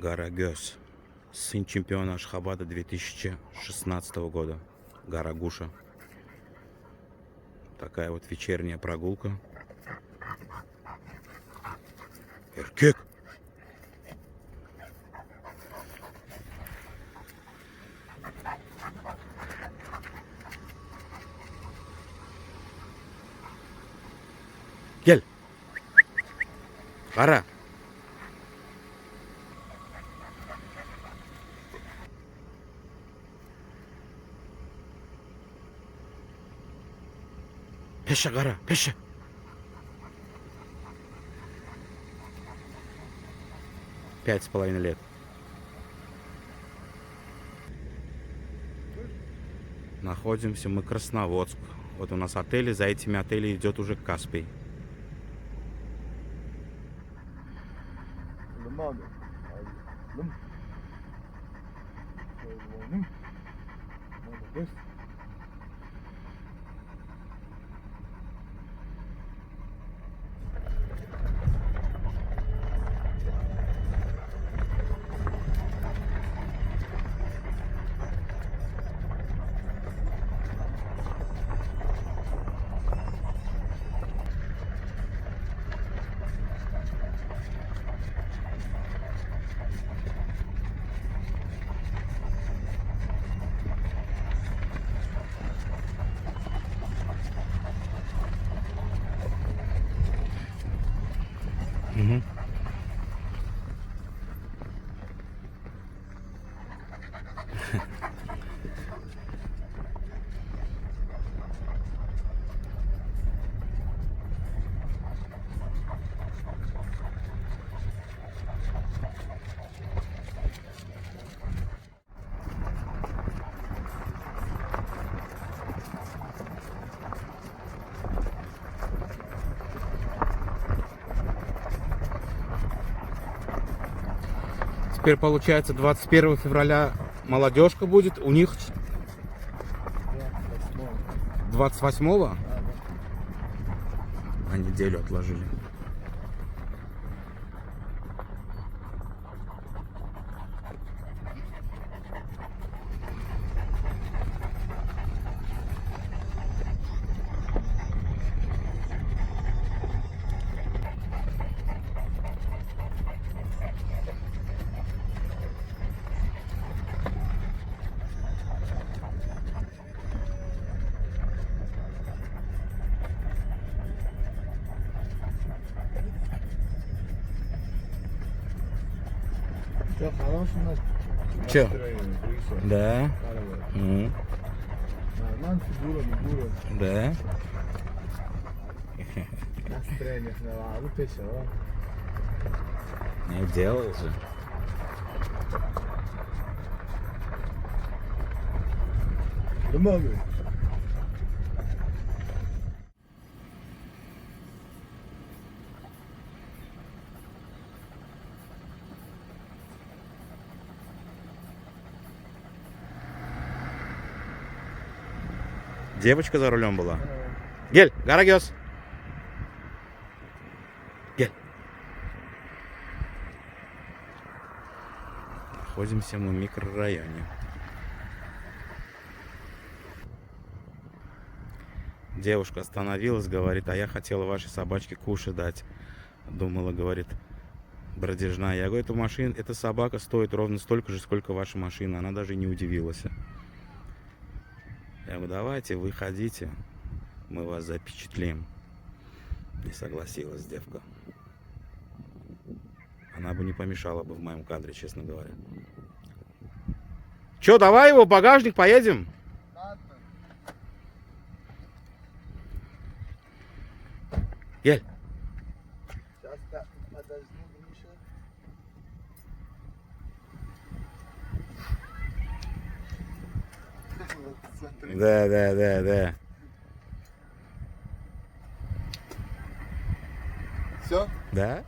Гора Гёс. Сын чемпиона Ашхабада 2016 года. Гора Гуша. Такая вот вечерняя прогулка. Эркек! Gel. Qara. Pesha qara, pesha. Пять с половиной лет. Находимся мы Красноводск. Вот у нас отели, за этими отелями идет уже Каспий. Угу. Теперь получается 21 февраля молодежка будет, у них 28-го? На неделю отложили. Че? Да. Да. Не делал же. Девочка за рулем была. Гель, Гарагёс. Гель. Находимся мы в микрорайоне. Девушка остановилась, говорит, а я хотела вашей собачке кушать дать. Думала, говорит, бродяжная. Я говорю, эта собака стоит ровно столько же, сколько ваша машина. Она даже не удивилась. Я говорю, давайте, выходите, мы вас запечатлим. Не согласилась девка. Она бы не помешала бы в моем кадре, честно говоря. Че, давай его в багажник, поедем? Ель. Да. Все? Да?